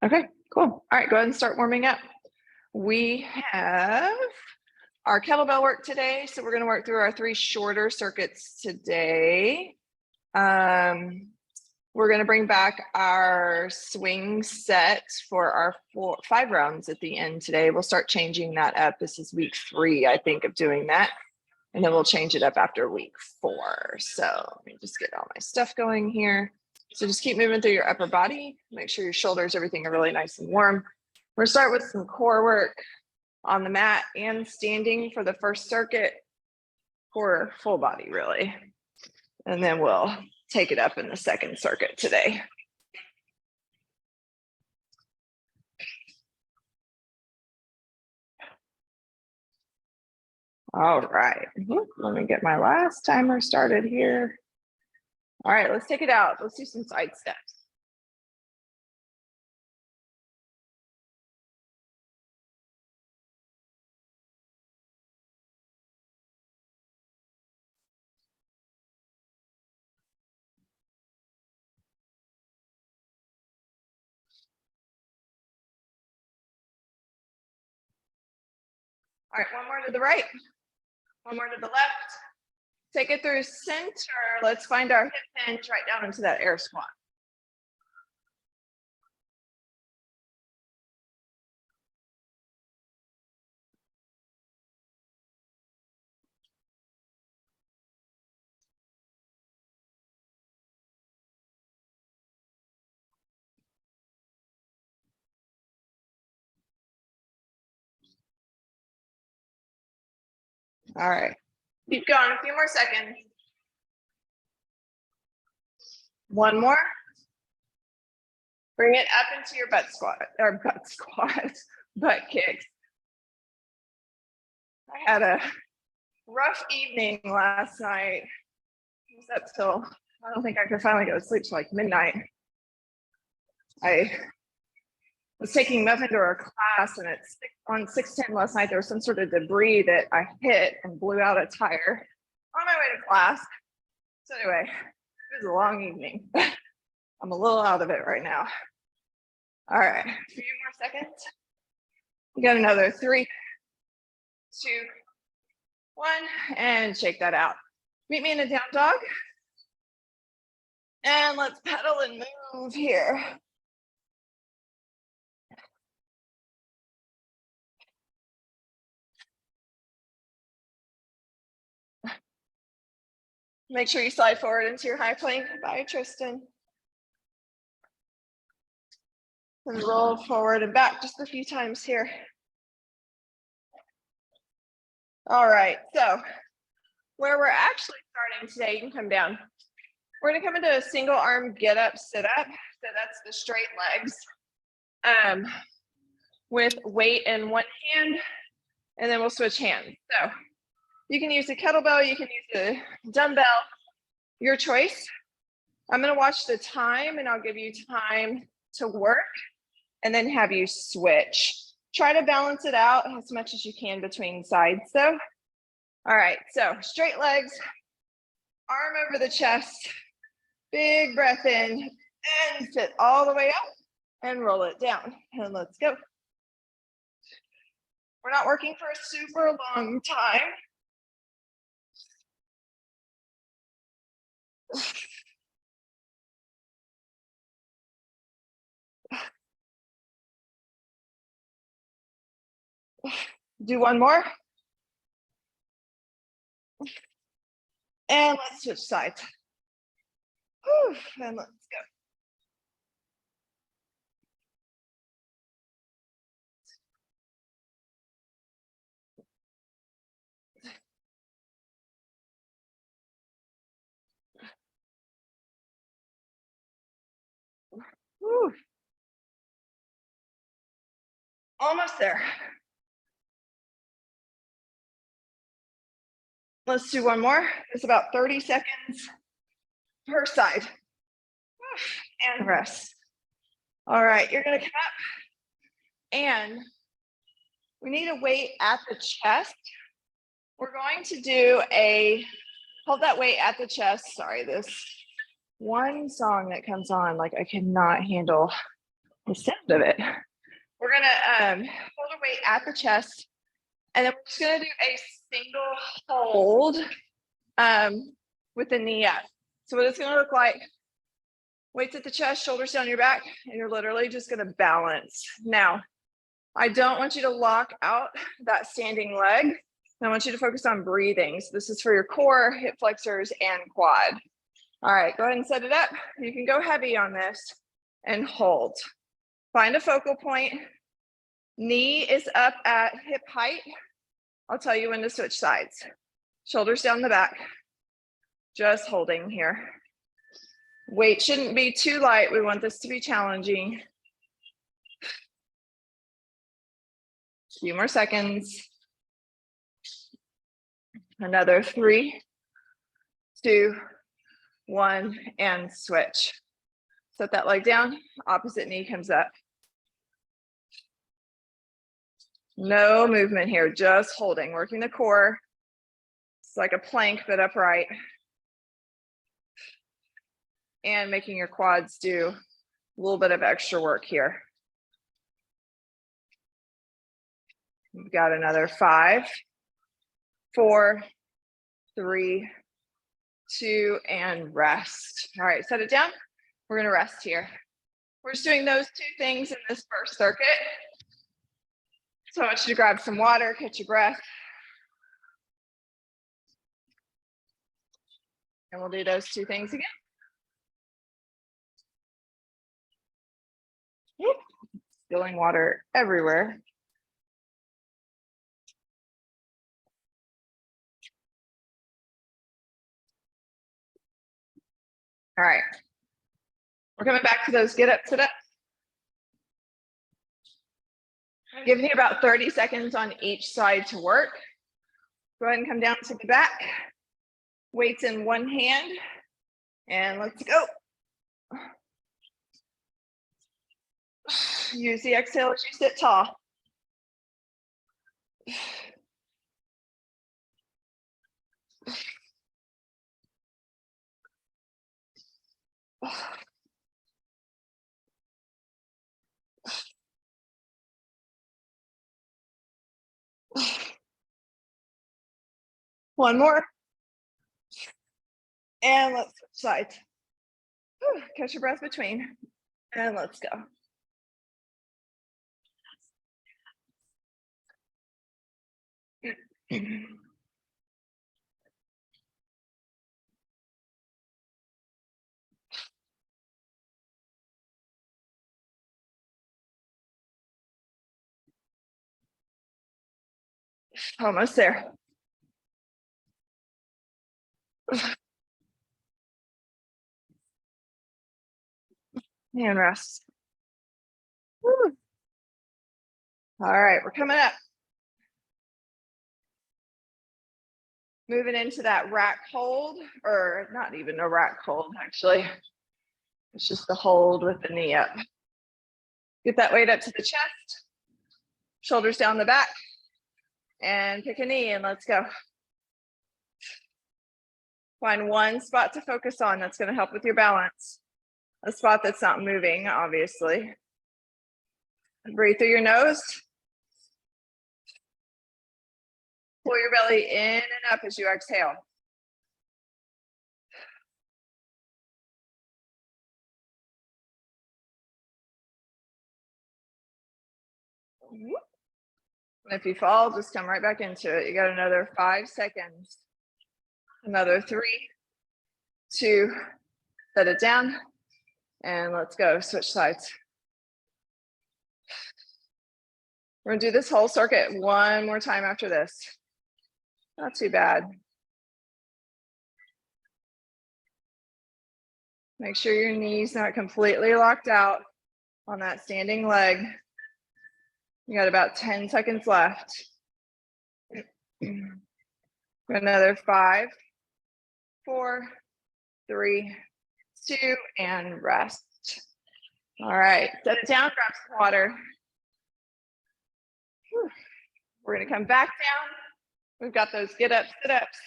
Okay, cool. All right, go ahead and start warming up. We have our kettlebell work today. So we're going to work through our 3 shorter circuits today. We're going to bring back our swing set for our 5 rounds at the end today. We'll start changing that up. This is week 3, I think, of doing that. And then we'll change it up after week 4. So let me just get all my stuff going here. So just keep moving through your upper body. Make sure your shoulders, everything are really nice and warm. We're going to start with some core work on the mat and standing for the first circuit, for full body really. And then we'll take it up in the second circuit today. All right, let me get my last timer started here. All right, let's take it out. Let's do some side steps. All right, one more to the right, one more to the left. Take it through center. Let's find our hip hinge right down into that air squat. All right, keep going, a few more seconds. One more. Bring it up into your butt squat, or butt kicks. I had a rough evening last night. I was up till, I don't think I could finally go to sleep till like midnight. I was taking Muffin to our class, and on 610 last night, there was some sort of debris that I hit and blew out a tire on my way to class. So anyway, it was a long evening. I'm a little out of it right now. All right, a few more seconds. We got another 3, 2, 1, and shake that out. Meet me in a down dog. And let's pedal and move here. Make sure you slide forward into your high plank. Bye, Tristan. And roll forward and back just a few times here. All right, so where we're actually starting today, you can come down. We're gonna come into a single arm get up, sit up. So that's the straight legs with weight in one hand, and then we'll switch hands. So you can use a kettlebell, you can use a dumbbell, your choice. I'm gonna watch the time and I'll give you time to work and then have you switch. Try to balance it out as much as you can between sides though. All right, so straight legs, arm over the chest, big breath in and sit all the way up and roll it down. And let's go. We're not working for a super long time. Do one more. And let's switch sides. Whew, and let's go. Whew. Almost there. Let's do one more. It's about 30 seconds per side. And rest. All right, you're gonna come up and we need a weight at the chest. We're going to do hold that weight at the chest. Sorry, this one song that comes on, like I cannot handle the sound of it. We're gonna hold a weight at the chest, and then we're just gonna do a single hold with the knee up. So what it's gonna look like, weights at the chest, shoulders down your back, and you're literally just gonna balance. Now, I don't want you to lock out that standing leg. I want you to focus on breathing. So this is for your core, hip flexors, and quad. All right, go ahead and set it up. You can go heavy on this and hold. Find a focal point. Knee is up at hip height. I'll tell you when to switch sides. Shoulders down the back. Just holding here. Weight shouldn't be too light. We want this to be challenging. A few more seconds. Another 3, 2, 1, and switch. Set that leg down, opposite knee comes up. No movement here, just holding, working the core. It's like a plank, but upright. And making your quads do a little bit of extra work here. We've got another 5, 4, 3, 2, and rest. All right, set it down. We're gonna rest here. We're just doing those 2 things in this first circuit. So I want you to grab some water, catch your breath. And we'll do those 2 things again. Spilling water everywhere. All right. We're coming back to those get up, sit up. I'm giving you about 30 seconds on each side to work. Go ahead and come down to the back. Weights in one hand. And let's go. Use the exhale as you sit tall. One more. And let's switch sides. Catch your breath between. And let's go. Almost there. And rest. Woo. All right, we're coming up. Moving into that rack hold, or not even a rack hold, actually. It's just the hold with the knee up. Get that weight up to the chest, shoulders down the back, and pick a knee and let's go. Find one spot to focus on that's going to help with your balance. A spot that's not moving, obviously. Breathe through your nose. Pull your belly in and up as you exhale. And if you fall, just come right back into it. You got another 5 seconds. Another 3, 2, set it down. And let's go, switch sides. We're gonna do this whole circuit one more time after this. Not too bad. Make sure your knee's not completely locked out on that standing leg. You got about 10 seconds left. Another 5, 4, 3, 2, and rest. All right, set it down, grab some water. We're gonna come back down. We've got those get up, sit ups.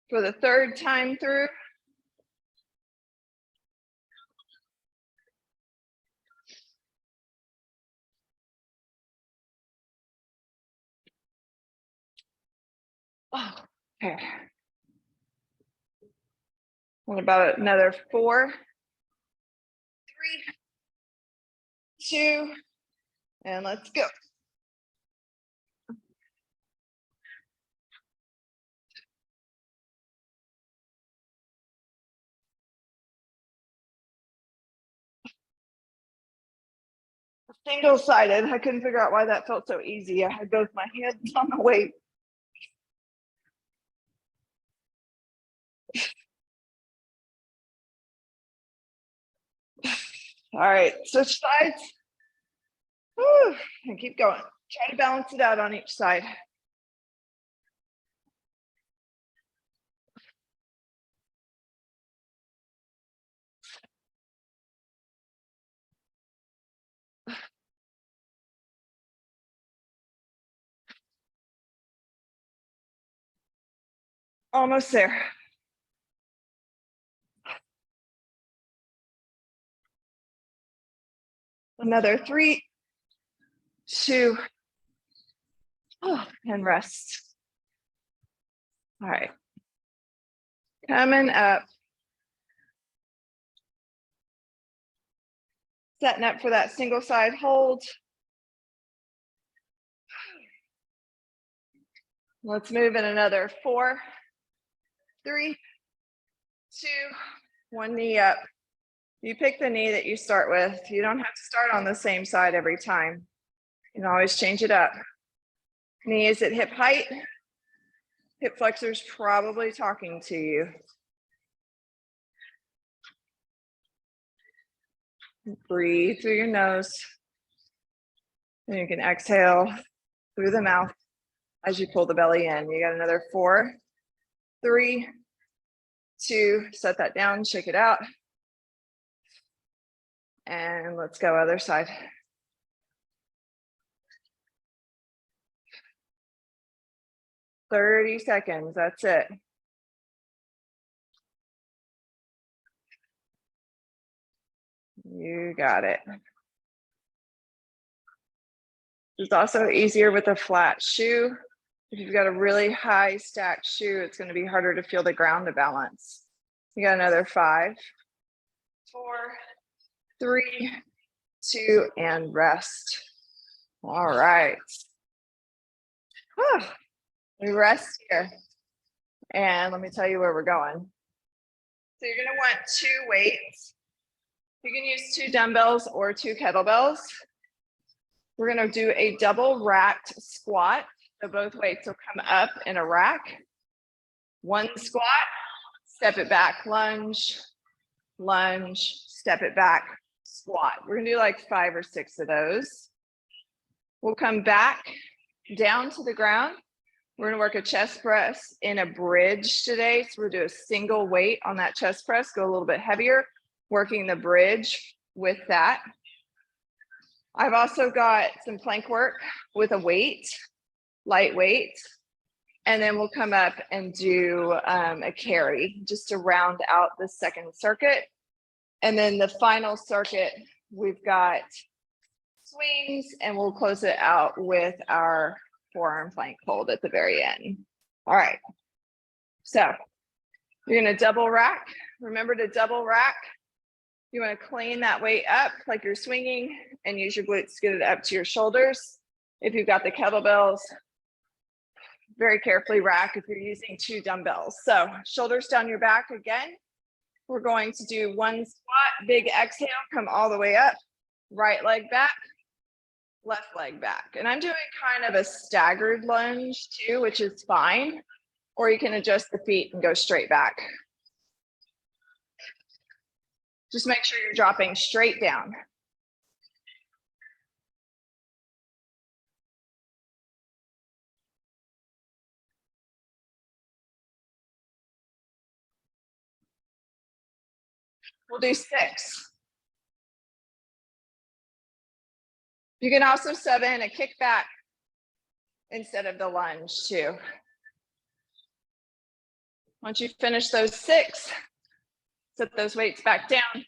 For the 3rd time through. Oh, okay. What about another 4, 3, 2, and let's go. Single-sided. I couldn't figure out why that felt so easy. I had both my hands on the weight. All right, switch sides. Whew, and keep going. Try to balance it out on each side. Almost there. Another 3, 2, and rest. All right. Coming up. Setting up for that single side hold. Let's move in another 4, 3, 2, 1 knee up. You pick the knee that you start with. You don't have to start on the same side every time. You can always change it up. Knee is at hip height. Hip flexor's probably talking to you. Breathe through your nose. And you can exhale through the mouth as you pull the belly in. You got another 4, 3, 2, set that down, shake it out. And let's go other side. "30 seconds, that's it. You got it. It's also easier with a flat shoe. If you've got a really high stacked shoe, it's going to be harder to feel the ground to balance. You got another 5, 4, 3, 2, and rest. All right. Whew. We rest here. And let me tell you where we're going. So you're going to want 2 weights. You can use 2 dumbbells or 2 kettlebells. We're going to do a double racked squat. So both weights will come up in a rack. 1 squat, step it back, lunge, lunge, step it back, squat. We're going to do like 5 or 6 of those. We'll come back down to the ground. We're going to work a chest press in a bridge today. So we'll do a single weight on that chest press, go a little bit heavier, working the bridge with that. I've also got some plank work with a weight, lightweight, and then we'll come up and do a carry just to round out the second circuit. And then the final circuit, we've got swings, and we'll close it out with our forearm plank hold at the very end. All right. So you're going to double rack. Remember to double rack. You want to clean that weight up like you're swinging and use your glutes to get it up to your shoulders. If you've got the kettlebells, very carefully rack if you're using 2 dumbbells. So shoulders down your back again. We're going to do 1 squat, big exhale, come all the way up, right leg back, left leg back. And I'm doing kind of a staggered lunge too, which is fine. Or you can adjust the feet and go straight back. Just make sure you're dropping straight down. We'll do 6. You can also sub in a kickback instead of the lunge too. Once you finish those 6, set those weights back down.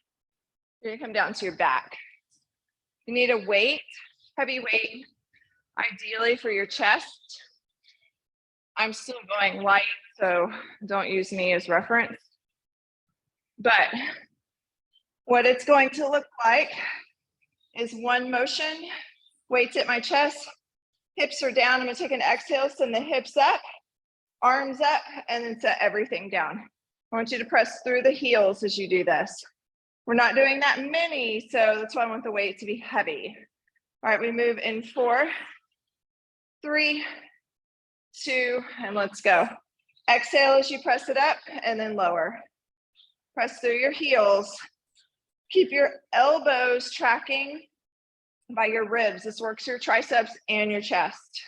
You're gonna come down to your back. You need a weight, heavy weight, ideally for your chest. I'm still going light, so don't use me as reference. But what it's going to look like is one motion, weights at my chest, hips are down. I'm gonna take an exhale, send the hips up, arms up, and then set everything down. I want you to press through the heels as you do this. We're not doing that many, so that's why I want the weight to be heavy. All right, we move in 4, 3, 2, and let's go. Exhale as you press it up and then lower. Press through your heels. Keep your elbows tracking by your ribs. This works your triceps and your chest.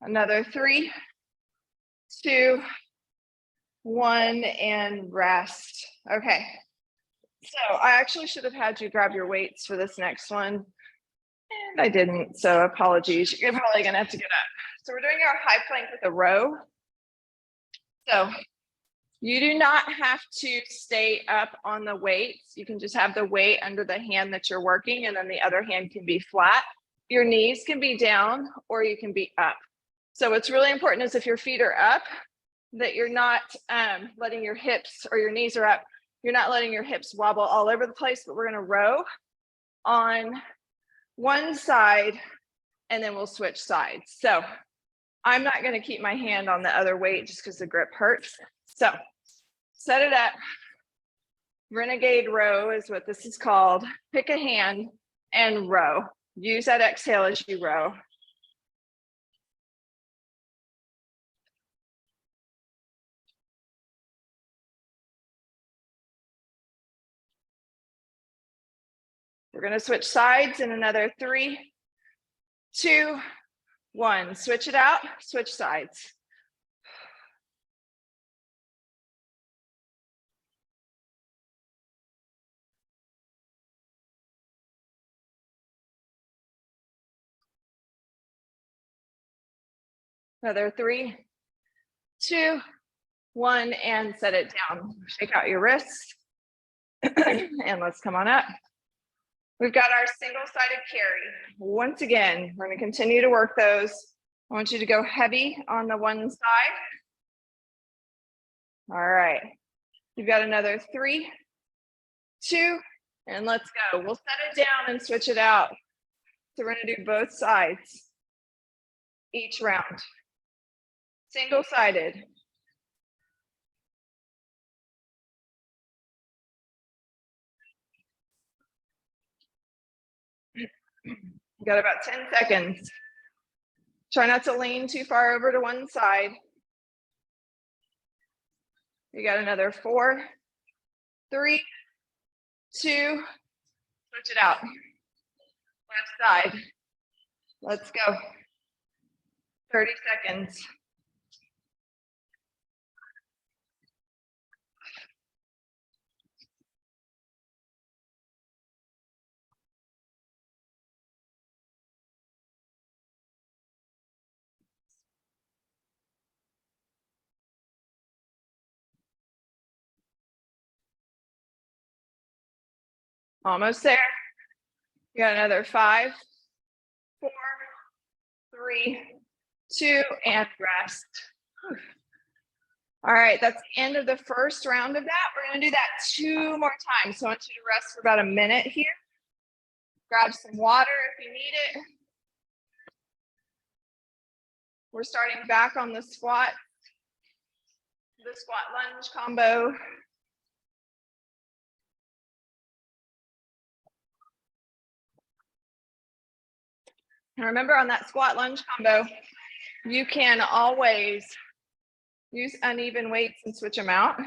Another 3, 2, 1, and rest. Okay. So I actually should have had you grab your weights for this next one, and I didn't, so apologies. You're probably gonna have to get up. So we're doing our high plank with a row. So you do not have to stay up on the weights. You can just have the weight under the hand that you're working, and then the other hand can be flat. Your knees can be down or you can be up. So what's really important is if your feet are up, that you're not letting your hips, or your knees are up, you're not letting your hips wobble all over the place, but we're gonna row on one side and then we'll switch sides. So I'm not gonna keep my hand on the other weight just because the grip hurts. So set it up. Renegade row is what this is called. Pick a hand and row. Use that exhale as you row. We're going to switch sides in another 3, 2, 1. Switch it out, switch sides. Another 3, 2, 1, and set it down. Shake out your wrists. And let's come on up. We've got our single-sided carry. Once again, we're going to continue to work those. I want you to go heavy on the one side. All right. You've got another 3, 2, and let's go. We'll set it down and switch it out. So we're going to do both sides each round. Single-sided. You got about 10 seconds. Try not to lean too far over to one side. You got another 4, 3, 2, switch it out. Left side. Let's go. 30 seconds. Almost there. You got another 5, 4, 3, 2, and rest. All right, that's the end of the first round of that. We're gonna do that 2 more times. So I want you to rest for about a minute here. Grab some water if you need it. We're starting back on the squat lunge combo. And remember, on that squat lunge combo, you can always use uneven weights and switch them out.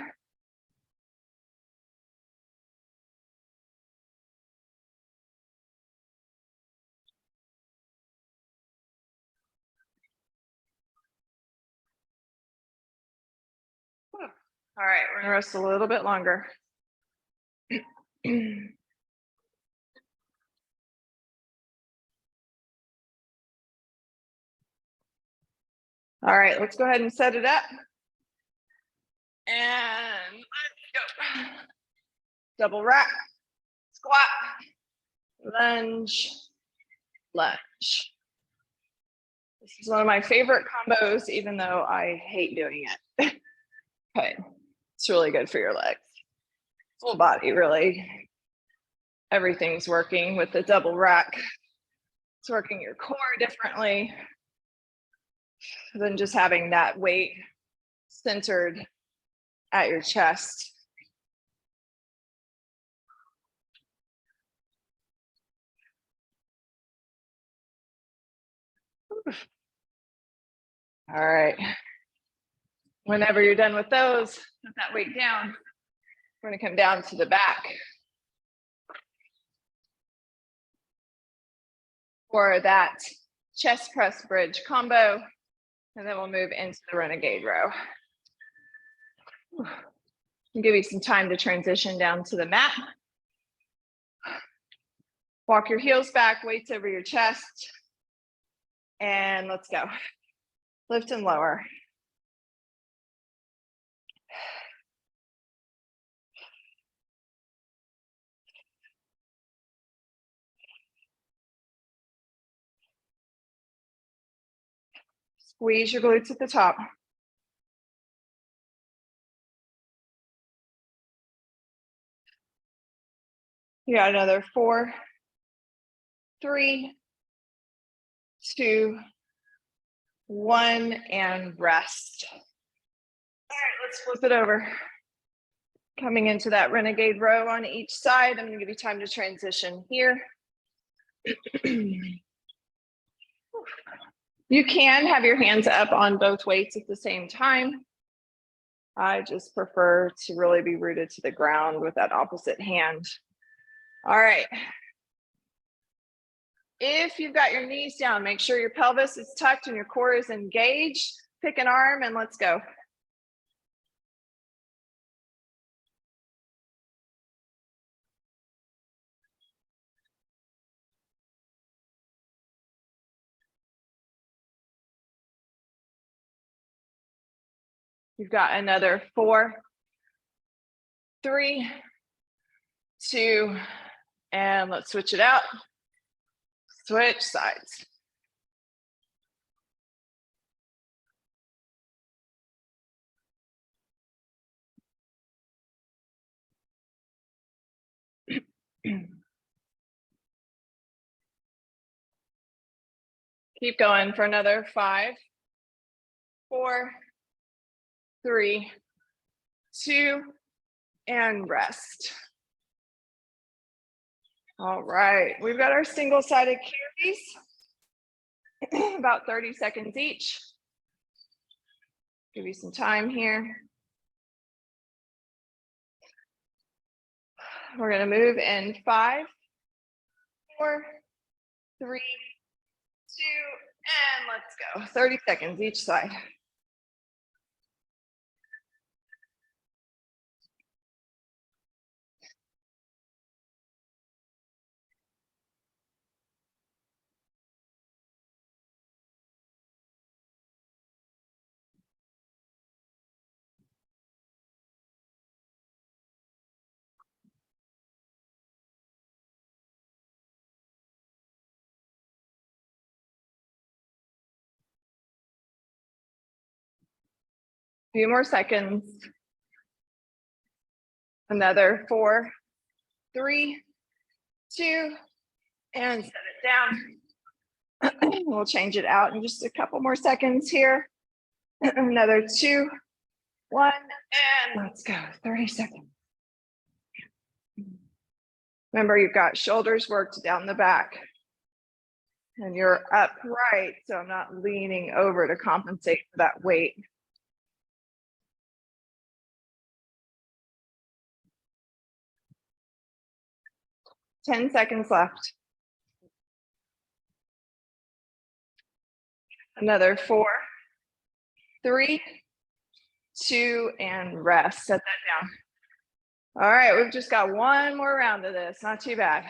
All right, we're gonna rest a little bit longer. All right, let's go ahead and set it up. And let's go. Double rack, squat, lunge, lunge. This is one of my favorite combos, even though I hate doing it. But it's really good for your legs. Full body, really. Everything's working with the double rack. It's working your core differently than just having that weight centered at your chest. All right. Whenever you're done with those, put that weight down. We're going to come down to the back for that chest press bridge combo, and then we'll move into the renegade row. I'll give you some time to transition down to the mat. Walk your heels back, weights over your chest, and let's go. Lift and lower. Squeeze your glutes at the top. You got another 4, 3, 2, 1, and rest. All right, let's flip it over. Coming into that renegade row on each side. I'm going to give you time to transition here. You can have your hands up on both weights at the same time. I just prefer to really be rooted to the ground with that opposite hand. All right. If you've got your knees down, make sure your pelvis is tucked and your core is engaged. Pick an arm and let's go. You've got another 4, 3, 2, and let's switch it out. Switch sides. Keep going for another 5, 4, 3, 2, and rest. All right, we've got our single-sided carries, about 30 seconds each. Give you some time here. We're gonna move in 5, 4, 3, 2, and let's go. 30 seconds each side. Few more seconds. Another 4, 3, 2, and set it down. We'll change it out in just a couple more seconds here. Another 2, 1, and let's go. 30 seconds. Remember, you've got shoulders worked down the back. And you're upright, so I'm not leaning over to compensate for that weight. Ten seconds left. Another 4, 3, 2, and rest. Set that down. All right, we've just got one more round of this. Not too bad.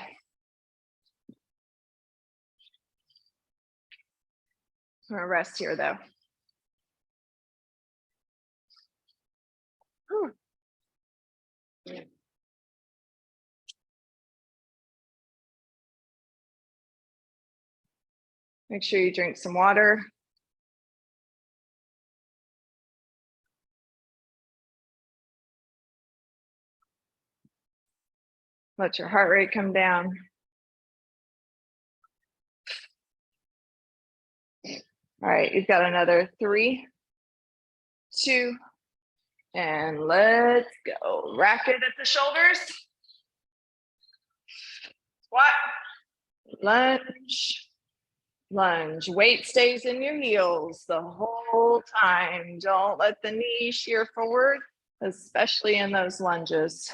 I'm gonna rest here though. Make sure you drink some water. Let your heart rate come down. All right, you've got another 3, 2, and let's go. Rack it at the shoulders. Squat, lunge, lunge. Weight stays in your heels the whole time. Don't let the knee shear forward, especially in those lunges.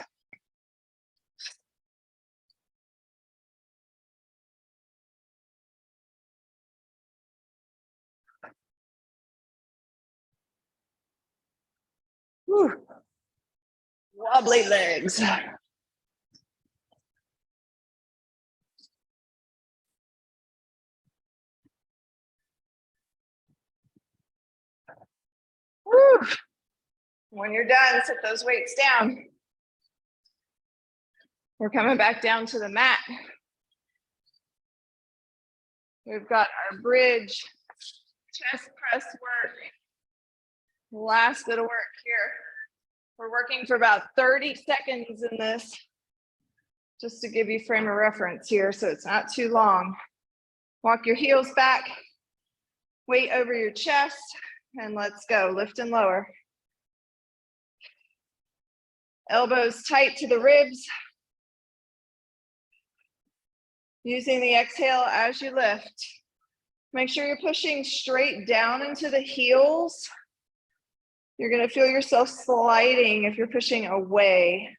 Whew. Wobbly legs. Whew. When you're done, set those weights down. We're coming back down to the mat. We've got our bridge, chest press work. Last bit of work here. We're working for about 30 seconds in this, just to give you frame of reference here, so it's not too long. Walk your heels back, weight over your chest, and let's go. Lift and lower. Elbows tight to the ribs. Using the exhale as you lift. Make sure you're pushing straight down into the heels. You're going to feel yourself sliding if you're pushing away.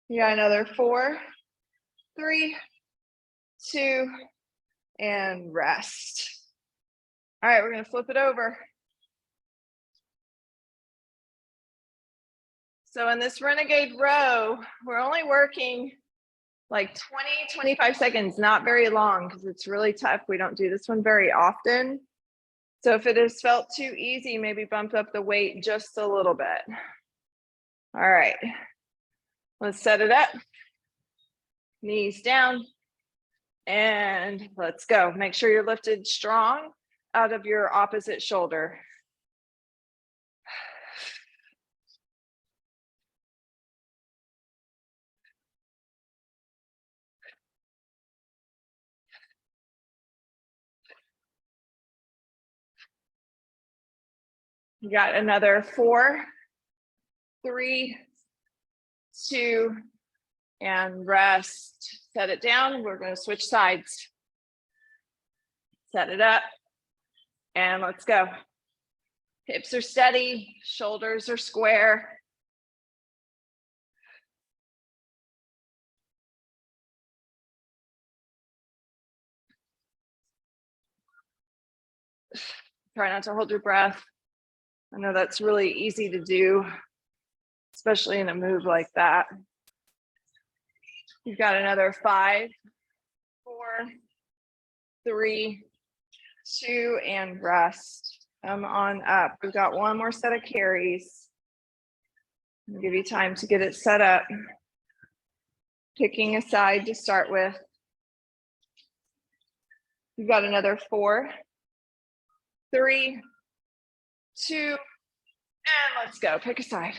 You got another 4, 3, 2, and rest. All right, we're going to flip it over. So in this renegade row, we're only working like 20, 25 seconds, not very long, because it's really tough. We don't do this one very often. So if it has felt too easy, maybe bump up the weight just a little bit. All right, let's set it up. Knees down, and let's go. Make sure you're lifted strong out of your opposite shoulder. You got another 4, 3, 2, and rest. Set it down. We're going to switch sides. Set it up, and let's go. Hips are steady, shoulders are square. Try not to hold your breath. I know that's really easy to do, especially in a move like that. You've got another 5, 4, 3, 2, and rest. Come on up. We've got one more set of carries. I'll give you time to get it set up. Picking a side to start with. You've got another 4, 3, 2, and let's go. Pick a side.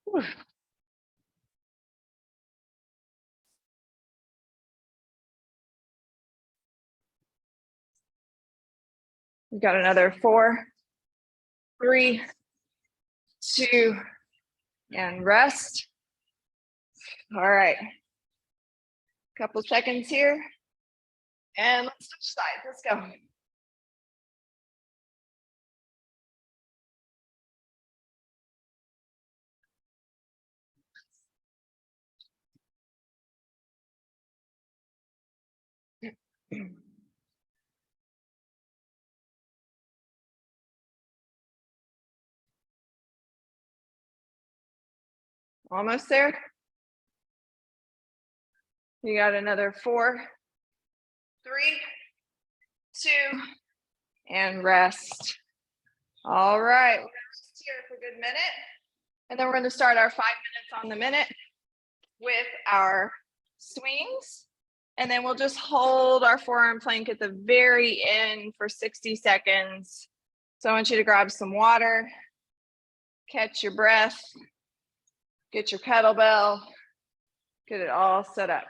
Whew. We've got another 4, 3, 2, and rest. All right. Couple seconds here. And let's switch sides. Let's go. Almost there. You got another 4, 3, 2, and rest. All right, we're gonna rest here for a good minute. And then we're gonna start our 5 minutes on the minute with our swings. And then we'll just hold our forearm plank at the very end for 60 seconds. So I want you to grab some water, catch your breath, get your kettlebell, get it all set up.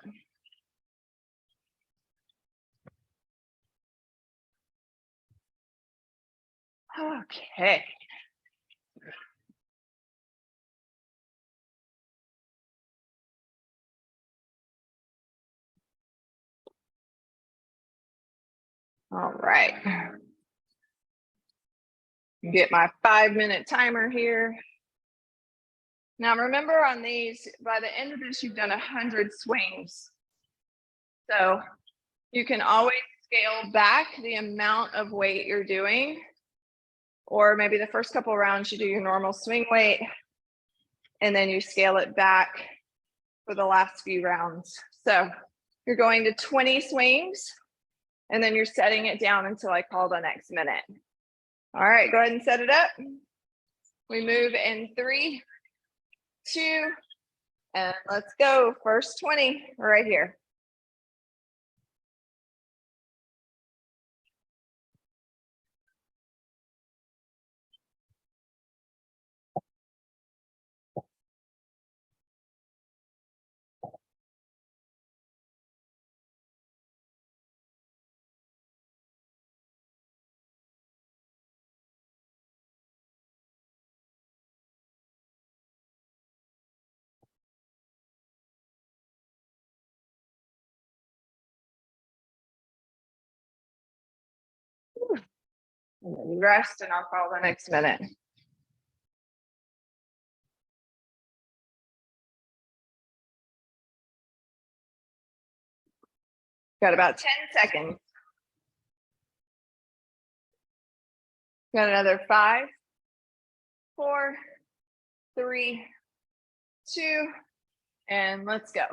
Okay. All right. Get my 5-minute timer here. Now remember on these, by the end of this, you've done 100 swings. So you can always scale back the amount of weight you're doing, or maybe the first couple rounds you do your normal swing weight and then you scale it back for the last few rounds. So you're going to 20 swings and then you're setting it down until I call the next minute. All right, go ahead and set it up. We move in 3, 2, and let's go. First 20 right here. And then rest and I'll call the next minute. Got about 10 seconds. Got another 5, 4, 3, 2, and let's go.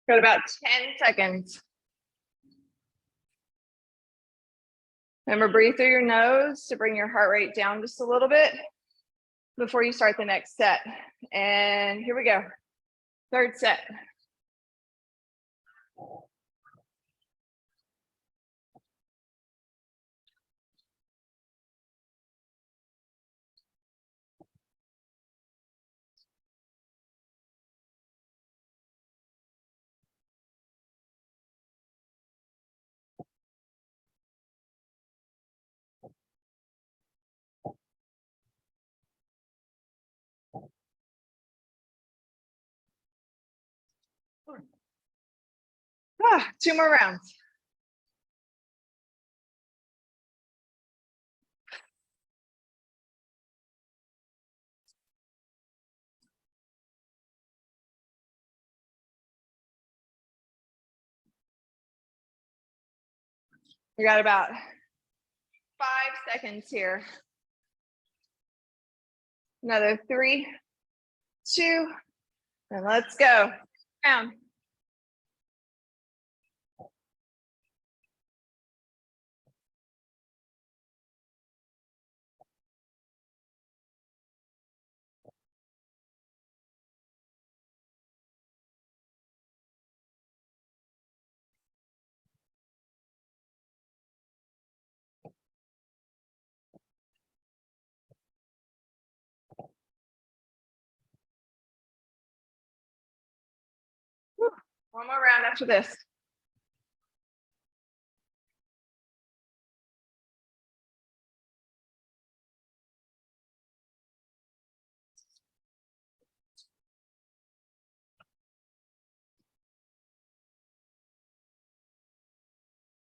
Got about 10 seconds. Remember, breathe through your nose to bring your heart rate down just a little bit before you start the next set. And here we go. Third set. Ah, 2 more rounds. We got about 5 seconds here. Another 3, 2, and let's go. Down. One more round after this.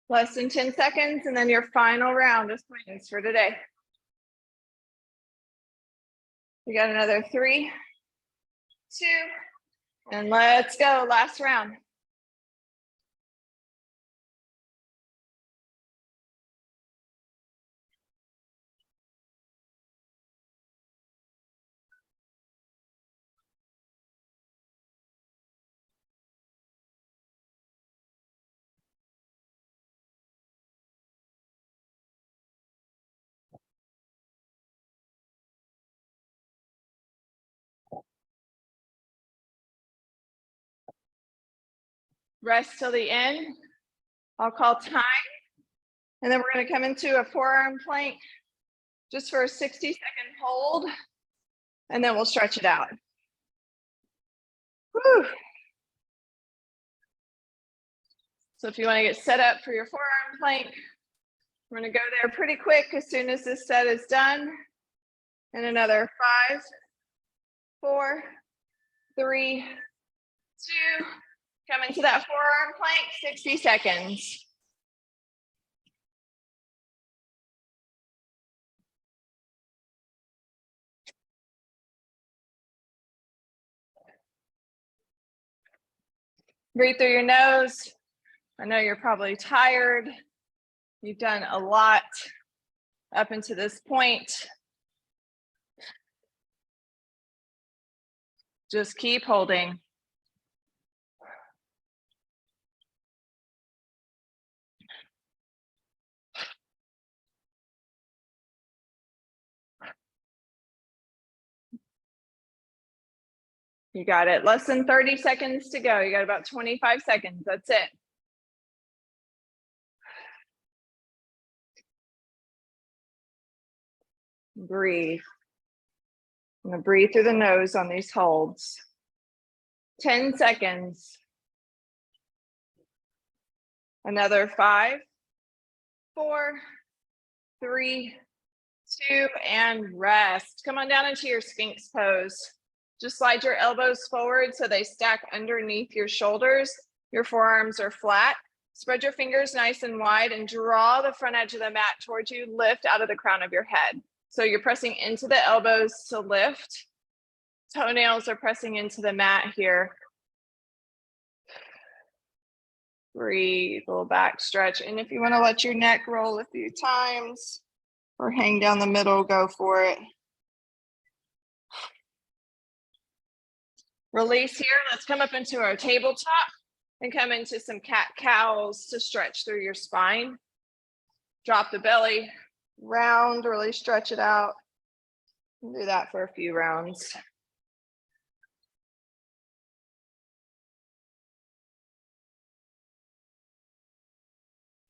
Less than 10 seconds, and then your final round of swings for today. We got another 3, 2, and let's go. Last round. Rest till the end. I'll call time. And then we're going to come into a forearm plank just for a 60-second hold. And then we'll stretch it out. Whew. So if you want to get set up for your forearm plank, we're going to go there pretty quick as soon as this set is done. And another 5, 4, 3, 2. Come into that forearm plank, 60 seconds. Breathe through your nose. I know you're probably tired. You've done a lot up until this point. Just keep holding. You got it. Less than 30 seconds to go. You got about 25 seconds. That's it. Breathe. I'm going to breathe through the nose on these holds. 10 seconds. Another 5, 4, 3, 2, and rest. Come on down into your Sphinx pose. Just slide your elbows forward so they stack underneath your shoulders. Your forearms are flat. Spread your fingers nice and wide and draw the front edge of the mat towards you. Lift out of the crown of your head. So you're pressing into the elbows to lift. Toenails are pressing into the mat here. Breathe, little back stretch. And if you want to let your neck roll a few times or hang down the middle, go for it. Release here. Let's come up into our tabletop and come into some cat-cows to stretch through your spine. Drop the belly, round, really stretch it out. Do that for a few rounds.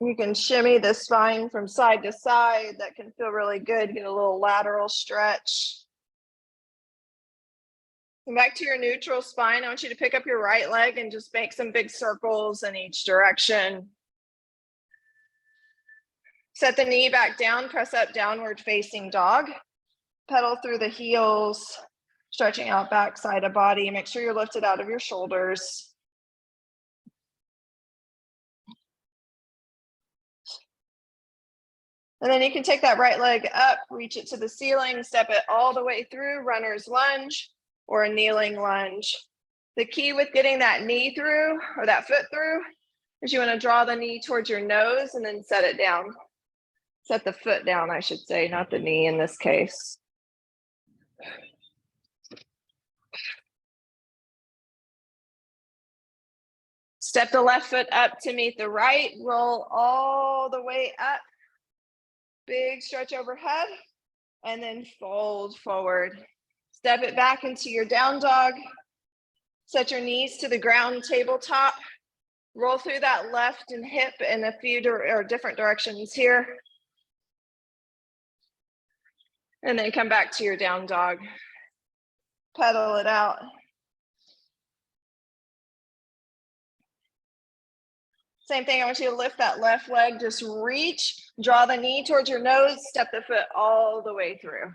You can shimmy the spine from side to side. That can feel really good. Get a little lateral stretch. Come back to your neutral spine. I want you to pick up your right leg and just make some big circles in each direction. Set the knee back down, press up, downward facing dog. Pedal through the heels, stretching out back side of body. Make sure you're lifted out of your shoulders. And then you can take that right leg up, reach it to the ceiling, step it all the way through, runner's lunge or a kneeling lunge. The key with getting that knee through or that foot through is you want to draw the knee towards your nose and then set it down. Set the foot down, I should say, not the knee in this case. Step the left foot up to meet the right, roll all the way up. Big stretch overhead, and then fold forward. Step it back into your down dog. Set your knees to the ground tabletop. Roll through that left and hip in a few different directions here. And then come back to your down dog. Pedal it out. Same thing, I want you to lift that left leg, just reach, draw the knee towards your nose, step the foot all the way through.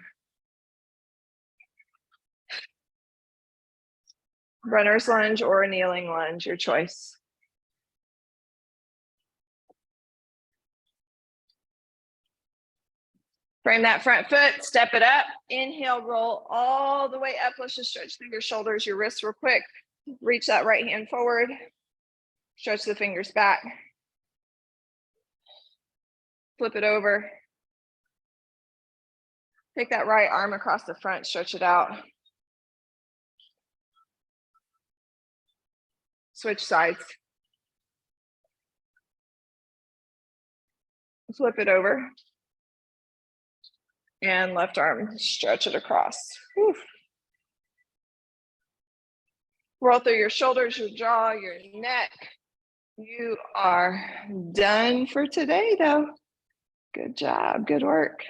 Runner's lunge or a kneeling lunge, your choice. Frame that front foot, step it up, inhale, roll all the way up. Let's just stretch through your shoulders, your wrists real quick. Reach that right hand forward, stretch the fingers back. Flip it over. Take that right arm across the front, stretch it out. Switch sides. Flip it over. And left arm, stretch it across. Whew. Roll through your shoulders, your jaw, your neck. You are done for today, though. Good job, good work.